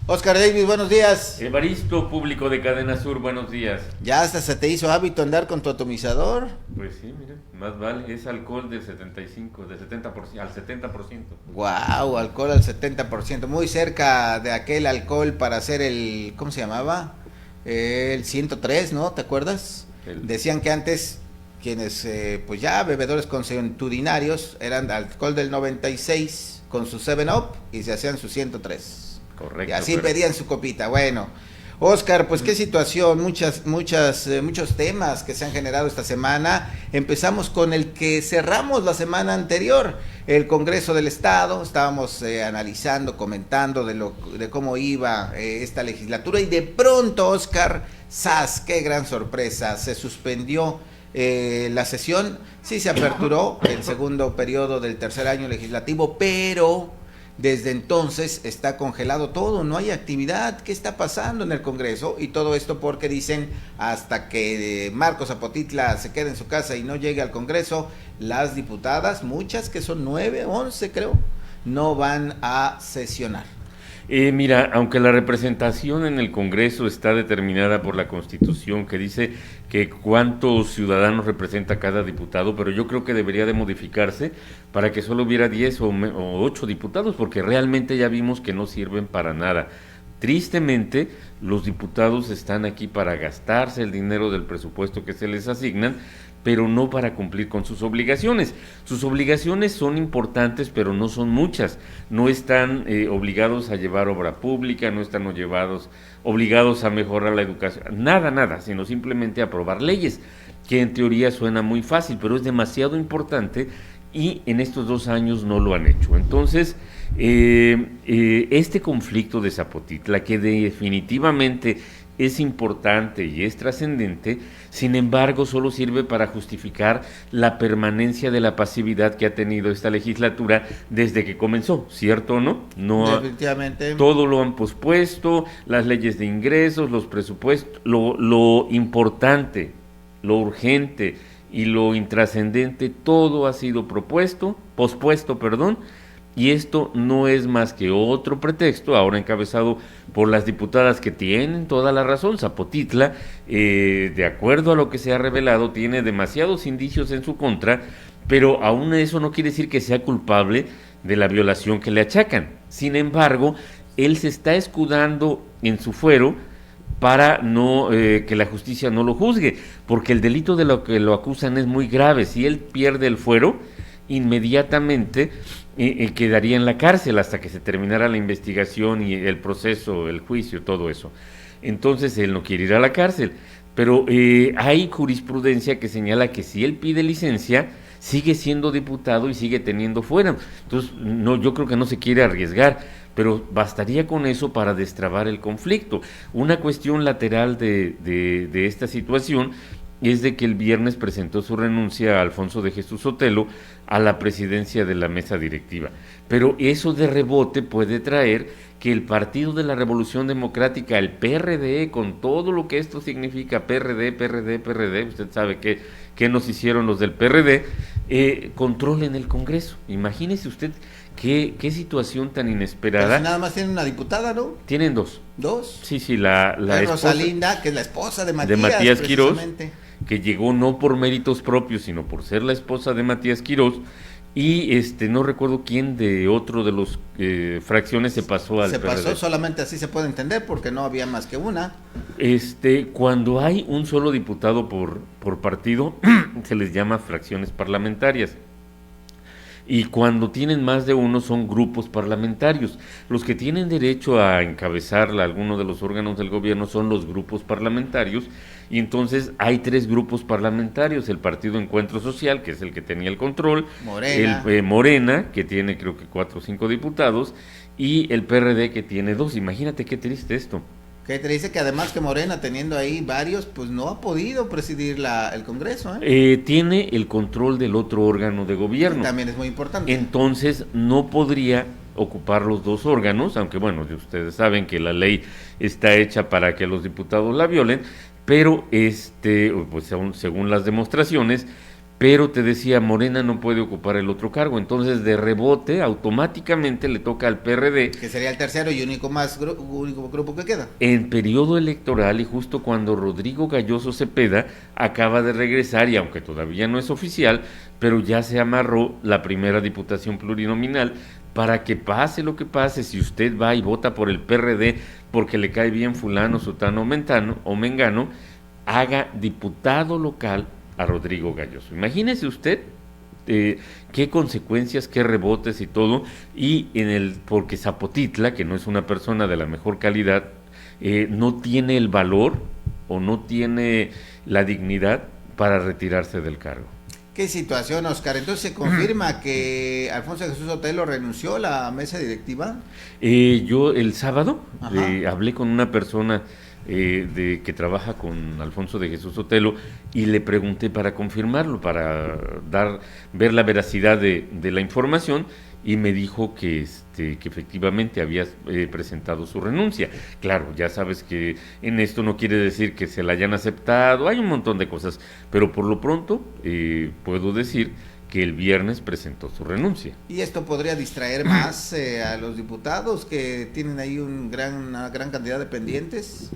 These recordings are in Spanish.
Oscar Davis, buenos días. Evaristo, público de Cadena Sur, buenos días. ¿Ya hasta se te hizo hábito andar con tu atomizador? Pues sí, mira, más vale, es alcohol del 75, del 70%, al 70%. Wow, alcohol al 70%, muy cerca de aquel alcohol para hacer el, ¿cómo se llamaba? El 103, ¿no? ¿Te acuerdas? Decían que antes quienes, pues ya bebedores consuetudinarios eran alcohol del 96 con su 7-Up y se hacían su 103. Correcto. Y así pedían su copita. Bueno, Oscar, pues qué situación, muchos temas que se han generado esta semana. Empezamos con el que cerramos la semana anterior, el Congreso del Estado. Estábamos analizando, comentando de cómo iba esta legislatura y de pronto, Oscar, ¡zas! ¡Qué gran sorpresa! Se suspendió la sesión, sí se aperturó el segundo periodo del tercer año legislativo, pero desde entonces está congelado todo, no hay actividad. ¿Qué está pasando en el Congreso? Y todo esto porque dicen, hasta que Marco Zapotitla se quede en su casa y no llegue al Congreso, las diputadas, muchas que son 9, 11 creo, no van a sesionar. Mira, aunque la representación en el Congreso está determinada por la Constitución, que dice que cuántos ciudadanos representa cada diputado, pero yo creo que debería de modificarse para que solo hubiera 10 o 8 diputados, porque realmente ya vimos que no sirven para nada. Tristemente, los diputados están aquí para gastarse el dinero del presupuesto que se les asignan, pero no para cumplir con sus obligaciones. Sus obligaciones son importantes, pero no son muchas. No están obligados a llevar obra pública, no están obligados a mejorar la educación, nada, sino simplemente a aprobar leyes, que en teoría suena muy fácil, pero es demasiado importante y en estos 2 años no lo han hecho. Entonces, este conflicto de Zapotitla, que definitivamente es importante y es trascendente, sin embargo solo sirve para justificar la permanencia de la pasividad que ha tenido esta legislatura desde que comenzó, ¿cierto o no? No, definitivamente. Todo lo han pospuesto, las leyes de ingresos, los presupuestos, lo importante, lo urgente y lo intrascendente, todo ha sido pospuesto, y esto no es más que otro pretexto, ahora encabezado por las diputadas que tienen toda la razón. Zapotitla, de acuerdo a lo que se ha revelado, tiene demasiados indicios en su contra, pero aún eso no quiere decir que sea culpable de la violación que le achacan. Sin embargo, él se está escudando en su fuero para no que la justicia no lo juzgue, porque el delito de lo que lo acusan es muy grave. Si él pierde el fuero, inmediatamente quedaría en la cárcel hasta que se terminara la investigación y el proceso, el juicio, todo eso. Entonces él no quiere ir a la cárcel, pero hay jurisprudencia que señala que si él pide licencia, sigue siendo diputado y sigue teniendo fuero. Entonces no, yo creo que no se quiere arriesgar, pero bastaría con eso para destrabar el conflicto. Una cuestión lateral de esta situación es de que el viernes presentó su renuncia a Alfonso de Jesús Sotelo a la presidencia de la mesa directiva. Pero eso de rebote puede traer que el Partido de la Revolución Democrática, el PRD, con todo lo que esto significa, PRD, usted sabe qué nos hicieron los del PRD, controlen el Congreso. Imagínese usted qué situación tan inesperada. Pero si nada más tienen una diputada, ¿no? Tienen dos. ¿Dos? Sí, la esposa, Rosalinda, que es la esposa de Matías Quirós, que llegó no por méritos propios, sino por ser la esposa de Matías Quirós, y no recuerdo quién de otro de los fracciones se pasó al PRD. Se pasó, solamente así se puede entender, porque no había más que una. Cuando hay un solo diputado por partido, se les llama fracciones parlamentarias. Y cuando tienen más de uno son grupos parlamentarios. Los que tienen derecho a encabezar alguno de los órganos del gobierno son los grupos parlamentarios, y entonces hay 3 grupos parlamentarios: el Partido Encuentro Social, que es el que tenía el control, Morena, que tiene creo que 4 o 5 diputados, y el PRD, que tiene 2. Imagínate qué triste esto. Que te dice que además que Morena, teniendo ahí varios, pues no ha podido presidir el Congreso. Tiene el control del otro órgano de gobierno. Que también es muy importante. Entonces no podría ocupar los 2 órganos, aunque bueno, ustedes saben que la ley está hecha para que los diputados la violen, pero pues según las demostraciones, pero te decía, Morena no puede ocupar el otro cargo, entonces de rebote automáticamente le toca al PRD. Que sería el tercero y único grupo que queda. En periodo electoral y justo cuando Rodrigo Galloso Cepeda acaba de regresar, y aunque todavía no es oficial, pero ya se amarró la primera diputación plurinominal para que pase lo que pase, si usted va y vota por el PRD porque le cae bien fulano, sutano o mengano, haga diputado local a Rodrigo Galloso. Imagínese usted qué consecuencias, qué rebotes y todo, y porque Zapotitla, que no es una persona de la mejor calidad, no tiene el valor o no tiene la dignidad para retirarse del cargo. ¿Qué situación, Oscar? Entonces se confirma que Alfonso Jesús Sotelo renunció a la mesa directiva. Yo el sábado hablé con una persona que trabaja con Alfonso de Jesús Sotelo y le pregunté para confirmarlo, para ver la veracidad de la información, y me dijo que efectivamente había presentado su renuncia. Claro, ya sabes que en esto no quiere decir que se la hayan aceptado, hay un montón de cosas, pero por lo pronto puedo decir que el viernes presentó su renuncia. ¿Y esto podría distraer más a los diputados que tienen ahí una gran cantidad de pendientes?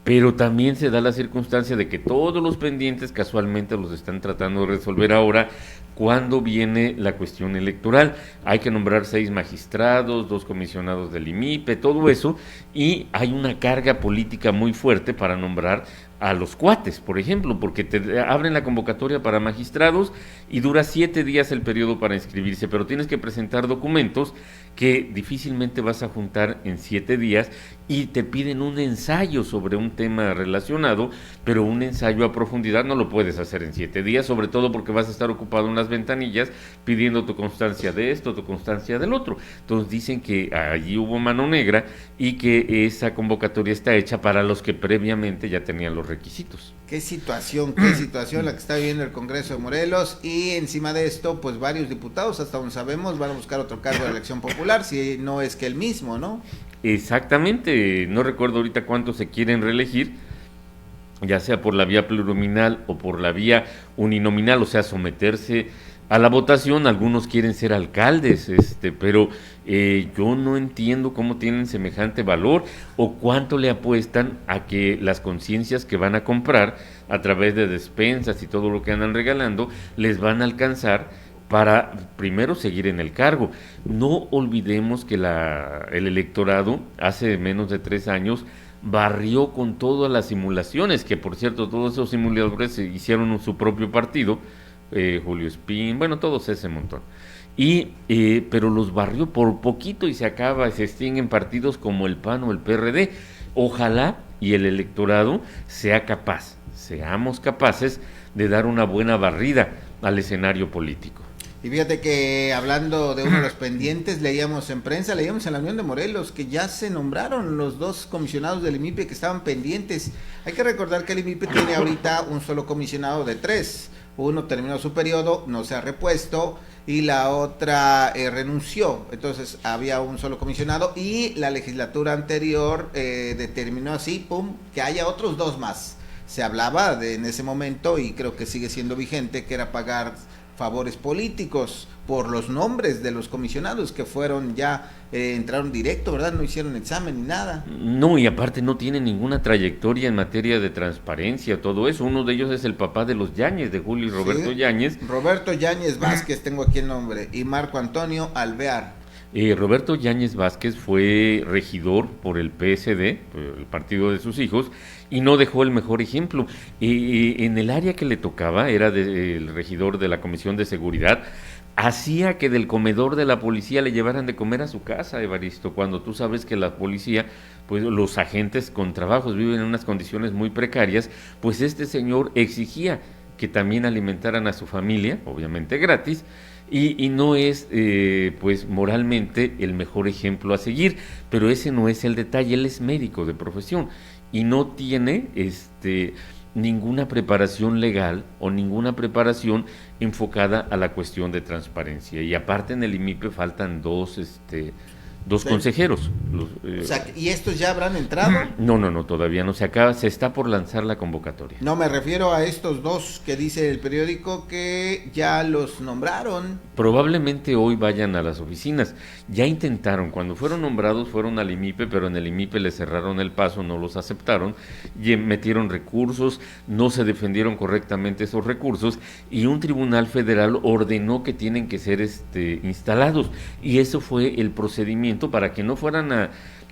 Pero también se da la circunstancia de que todos los pendientes casualmente los están tratando de resolver ahora cuando viene la cuestión electoral. Hay que nombrar 6 magistrados, 2 comisionados del IMIPE, todo eso, y hay una carga política muy fuerte para nombrar a los cuates, por ejemplo, porque te abren la convocatoria para magistrados y dura 7 días el periodo para inscribirse, pero tienes que presentar documentos que difícilmente vas a juntar en 7 días y te piden un ensayo sobre un tema relacionado, pero un ensayo a profundidad no lo puedes hacer en 7 días, sobre todo porque vas a estar ocupado en las ventanillas pidiendo tu constancia de esto, tu constancia del otro. Entonces dicen que allí hubo mano negra y que esa convocatoria está hecha para los que previamente ya tenían los requisitos. Qué situación la que está viviendo el Congreso de Morelos, y encima de esto, pues varios diputados, hasta donde sabemos, van a buscar otro cargo de elección popular, si no es que el mismo, ¿no? Exactamente, no recuerdo ahorita cuántos se quieren reelegir, ya sea por la vía plurinominal o por la vía uninominal, o sea, someterse a la votación. Algunos quieren ser alcaldes, pero yo no entiendo cómo tienen semejante valor o cuánto le apuestan a que las conciencias que van a comprar a través de despensas y todo lo que andan regalando les van a alcanzar para primero seguir en el cargo. No olvidemos que el electorado hace menos de 3 años barrió con todas las simulaciones, que por cierto todos esos simuladores hicieron su propio partido, Julio Espín, bueno, todos ese montón, pero los barrió por poquito y se extinguen partidos como el PAN o el PRD. Ojalá y el electorado seamos capaces de dar una buena barrida al escenario político. Y fíjate que hablando de uno de los pendientes, leíamos en la Unión de Morelos, que ya se nombraron los 2 comisionados del IMIPE que estaban pendientes. Hay que recordar que el IMIPE tiene ahorita un solo comisionado de 3. Uno terminó su periodo, no se ha repuesto, y la otra renunció. Entonces había un solo comisionado, y la legislatura anterior determinó así, que haya otros 2 más. Se hablaba en ese momento, y creo que sigue siendo vigente, que era pagar favores políticos por los nombres de los comisionados que fueron ya, entraron directo, ¿verdad? No hicieron examen ni nada. No, y aparte no tienen ninguna trayectoria en materia de transparencia, todo eso. Uno de ellos es el papá de los Yáñez, de Julio y Roberto Yáñez. Roberto Yáñez Vázquez, tengo aquí el nombre, y Marco Antonio Alvear. Roberto Yáñez Vázquez fue regidor por el PSD, el partido de sus hijos, y no dejó el mejor ejemplo. En el área que le tocaba, era el regidor de la Comisión de Seguridad, hacía que del comedor de la policía le llevaran de comer a su casa, Evaristo, cuando tú sabes que la policía, pues los agentes con trabajos viven en unas condiciones muy precarias, pues este señor exigía que también alimentaran a su familia, obviamente gratis, y no es pues moralmente el mejor ejemplo a seguir, pero ese no es el detalle. Él es médico de profesión y no tiene ninguna preparación legal o ninguna preparación enfocada a la cuestión de transparencia, y aparte en el IMIPE faltan 2 Sí. consejeros. O sea, ¿y estos ya habrán entrado? No, todavía no se acaba, se está por lanzar la convocatoria. No, me refiero a estos 2 que dice el periódico que ya los nombraron. Probablemente hoy vayan a las oficinas. Ya intentaron, cuando fueron nombrados fueron al IMIPE, pero en el IMIPE les cerraron el paso, no los aceptaron, y metieron recursos, no se defendieron correctamente esos recursos, y un tribunal federal ordenó que tienen que ser instalados. Y eso fue el procedimiento para que no fueran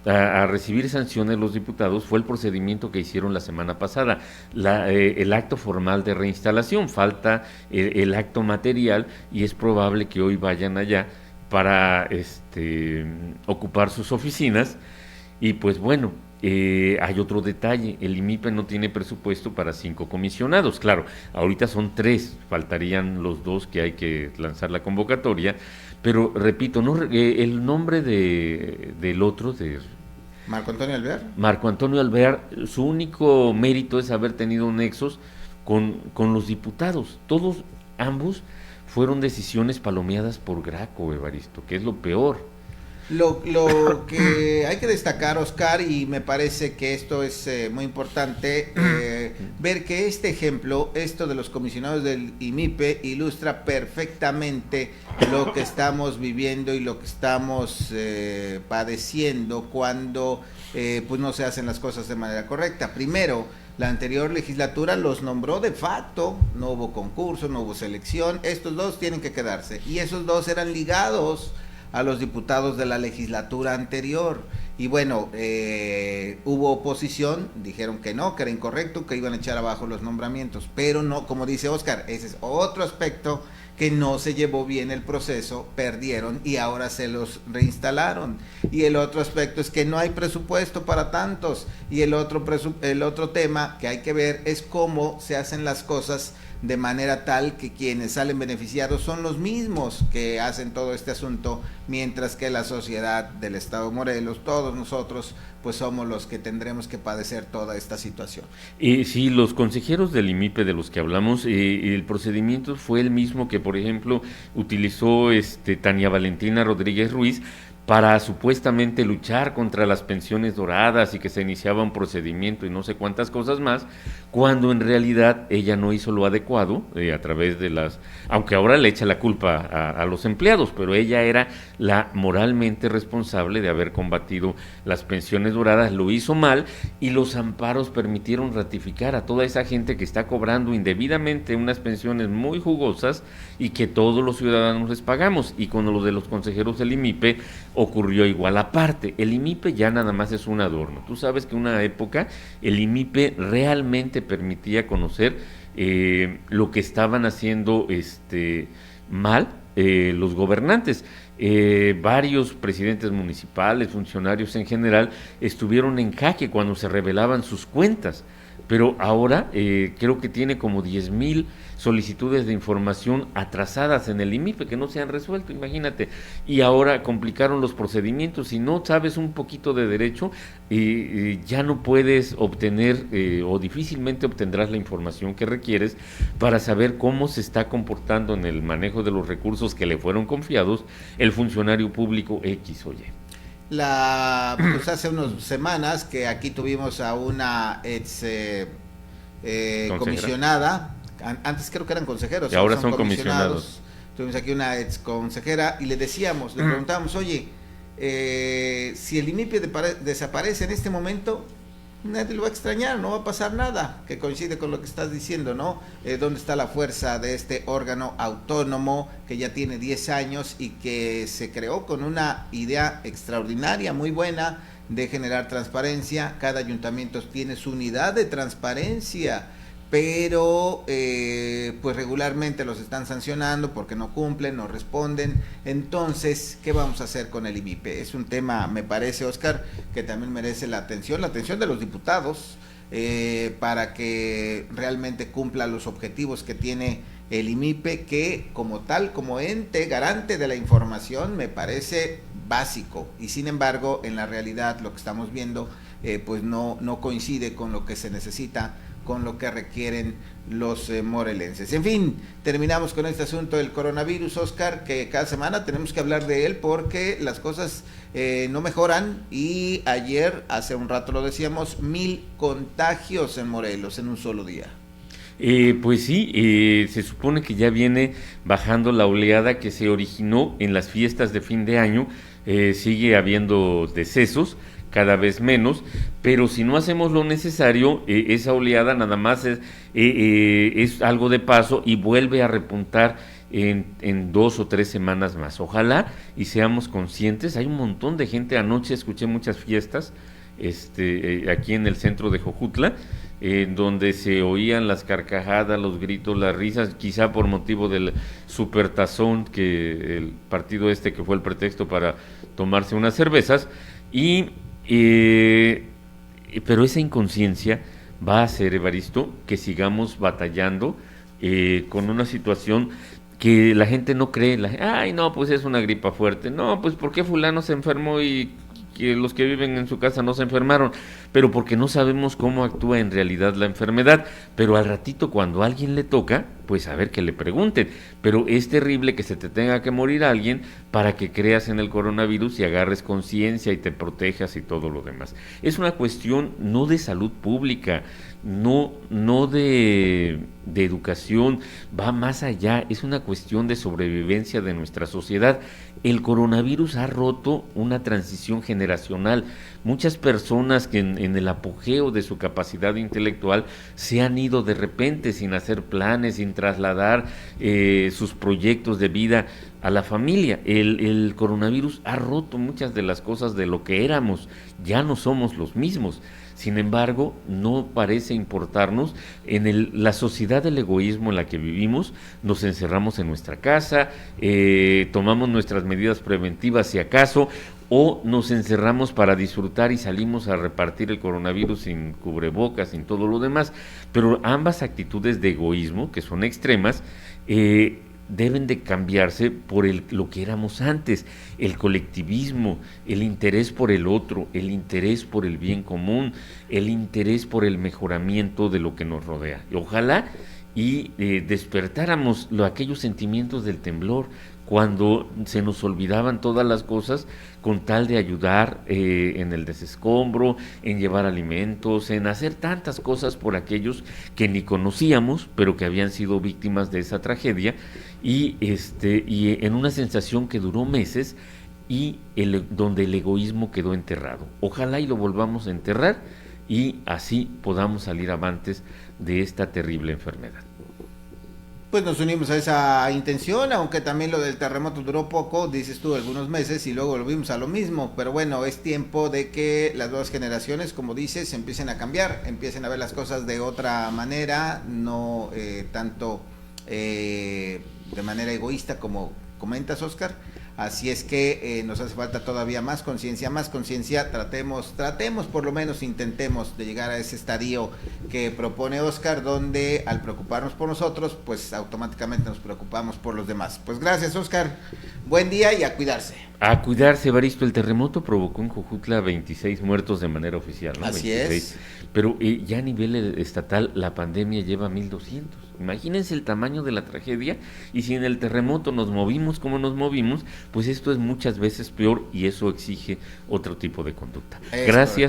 a recibir sanciones los diputados. Fue el procedimiento que hicieron la semana pasada, el acto formal de reinstalación. Falta el acto material y es probable que hoy vayan allá para ocupar sus oficinas. Y pues bueno, hay otro detalle: el IMIPE no tiene presupuesto para 5 comisionados. Claro, ahorita son 3, faltarían los 2 que hay que lanzar la convocatoria, pero repito, no, el nombre del otro, de Marco Antonio Alvear. Marco Antonio Alvear, su único mérito es haber tenido nexos con los diputados. Todos, ambos, fueron decisiones palomeadas por Graco, Evaristo, que es lo peor. Lo que hay que destacar, Oscar, y me parece que esto es muy importante, ver que este ejemplo, esto de los comisionados del IMIPE, ilustra perfectamente lo que estamos viviendo y lo que estamos padeciendo cuando pues no se hacen las cosas de manera correcta. Primero, la anterior legislatura los nombró de facto, no hubo concurso, no hubo selección, estos 2 tienen que quedarse, y esos 2 eran ligados a los diputados de la legislatura anterior. Y bueno, hubo oposición, dijeron que no, que era incorrecto, que iban a echar abajo los nombramientos, pero no, como dice Oscar, ese es otro aspecto que no se llevó bien el proceso, perdieron y ahora se los reinstalaron. Y el otro aspecto es que no hay presupuesto para tantos, y el otro tema que hay que ver es cómo se hacen las cosas de manera tal que quienes salen beneficiados son los mismos que hacen todo este asunto, mientras que la sociedad del Estado de Morelos, todos nosotros, pues somos los que tendremos que padecer toda esta situación. Sí, los consejeros del IMIPE de los que hablamos, el procedimiento fue el mismo que, por ejemplo, utilizó Tania Valentina Rodríguez Ruiz para supuestamente luchar contra las pensiones doradas y que se iniciaba un procedimiento y no sé cuántas cosas más, cuando en realidad ella no hizo lo adecuado a través de aunque ahora le echa la culpa a los empleados, pero ella era la moralmente responsable de haber combatido las pensiones doradas, lo hizo mal, y los amparos permitieron ratificar a toda esa gente que está cobrando indebidamente unas pensiones muy jugosas y que todos los ciudadanos les pagamos. Y con lo de los consejeros del IMIPE ocurrió igual. Aparte, el IMIPE ya nada más es un adorno. Tú sabes que una época el IMIPE realmente permitía conocer lo que estaban haciendo mal los gobernantes. Varios presidentes municipales, funcionarios en general, estuvieron en jaque cuando se revelaban sus cuentas. Pero ahora creo que tiene como 10,000 solicitudes de información atrasadas en el IMIPE que no se han resuelto, imagínate. Y ahora complicaron los procedimientos. Si no sabes un poquito de derecho, ya no puedes obtener o difícilmente obtendrás la información que requieres para saber cómo se está comportando en el manejo de los recursos que le fueron confiados el funcionario público X o Y. Pues hace unas semanas que aquí tuvimos a una ex comisionada, antes creo que eran consejeros, y ahora son comisionados. Tuvimos aquí una ex consejera y le preguntábamos, oye, si el IMIPE desaparece en este momento, nadie lo va a extrañar, no va a pasar nada, que coincide con lo que estás diciendo, ¿no? ¿Dónde está la fuerza de este órgano autónomo que ya tiene 10 años y que se creó con una idea extraordinaria, muy buena, de generar transparencia? Cada ayuntamiento tiene su unidad de transparencia, pero pues regularmente los están sancionando porque no cumplen, no responden. Entonces, ¿qué vamos a hacer con el IMIPE? Es un tema, me parece, Oscar, que también merece la atención de los diputados, para que realmente cumpla los objetivos que tiene el IMIPE, que como tal, como ente garante de la información, me parece básico, y sin embargo en la realidad lo que estamos viendo pues no coincide con lo que se necesita con lo que requieren los morelenses. En fin, terminamos con este asunto del coronavirus, Oscar, que cada semana tenemos que hablar de él porque las cosas no mejoran, y ayer, hace un rato lo decíamos, 1000 contagios en Morelos en un solo día. Pues sí, se supone que ya viene bajando la oleada que se originó en las fiestas de fin de año. Sigue habiendo decesos, cada vez menos, pero si no hacemos lo necesario, esa oleada nada más es algo de paso y vuelve a repuntar en 2 o 3 semanas más. Ojalá y seamos conscientes. Hay un montón de gente. Anoche escuché muchas fiestas aquí en el centro de Jojutla, donde se oían las carcajadas, los gritos, las risas, quizá por motivo del supertazón, que el partido que fue el pretexto para tomarse unas cervezas, pero esa inconsciencia va a hacer, Evaristo, que sigamos batallando con una situación que la gente no cree. Ay, no, pues es una gripa fuerte. No, pues ¿por qué fulano se enfermó y que los que viven en su casa no se enfermaron? Pero porque no sabemos cómo actúa en realidad la enfermedad. Pero al ratito, cuando a alguien le toca, pues a ver, que le pregunten. Pero es terrible que se te tenga que morir alguien para que creas en el coronavirus y agarres conciencia y te protejas y todo lo demás. Es una cuestión no de salud pública, no de educación, va más allá. Es una cuestión de sobrevivencia de nuestra sociedad. El coronavirus ha roto una transición generacional. Muchas personas que en el apogeo de su capacidad intelectual se han ido de repente sin hacer planes, sin trasladar sus proyectos de vida a la familia. El coronavirus ha roto muchas de las cosas de lo que éramos. Ya no somos los mismos. Sin embargo, no parece importarnos. La sociedad del egoísmo en la que vivimos, nos encerramos en nuestra casa, tomamos nuestras medidas preventivas si acaso, o nos encerramos para disfrutar y salimos a repartir el coronavirus sin cubrebocas, sin todo lo demás. Pero ambas actitudes de egoísmo, que son extremas, deben de cambiarse por lo que éramos antes: el colectivismo, el interés por el otro, el interés por el bien común, el interés por el mejoramiento de lo que nos rodea. Y ojalá despertáramos aquellos sentimientos del temblor, cuando se nos olvidaban todas las cosas, con tal de ayudar en el desescombro, en llevar alimentos, en hacer tantas cosas por aquellos que ni conocíamos, pero que habían sido víctimas de esa tragedia, y en una sensación que duró meses, y donde el egoísmo quedó enterrado. Ojalá y lo volvamos a enterrar, y así podamos salir avantes de esta terrible enfermedad. Pues nos unimos a esa intención, aunque también lo del terremoto duró poco, dices tú, algunos meses, y luego volvimos a lo mismo. Pero bueno, es tiempo de que las nuevas generaciones, como dices, empiecen a cambiar, empiecen a ver las cosas de otra manera, no tanto de manera egoísta como comentas, Oscar. Así es que nos hace falta todavía más conciencia, tratemos por lo menos, intentemos de llegar a ese estadio que propone Oscar, donde al preocuparnos por nosotros, pues automáticamente nos preocupamos por los demás. Pues gracias, Oscar, buen día y a cuidarse. A cuidarse, Evaristo. El terremoto provocó en Jojutla 26 muertos de manera oficial, ¿no? Así 26. Es. Pero ya a nivel estatal la pandemia lleva 1200. Imagínense el tamaño de la tragedia, y si en el terremoto nos movimos como nos movimos, pues esto es muchas veces peor, y eso exige otro tipo de conducta. Gracias.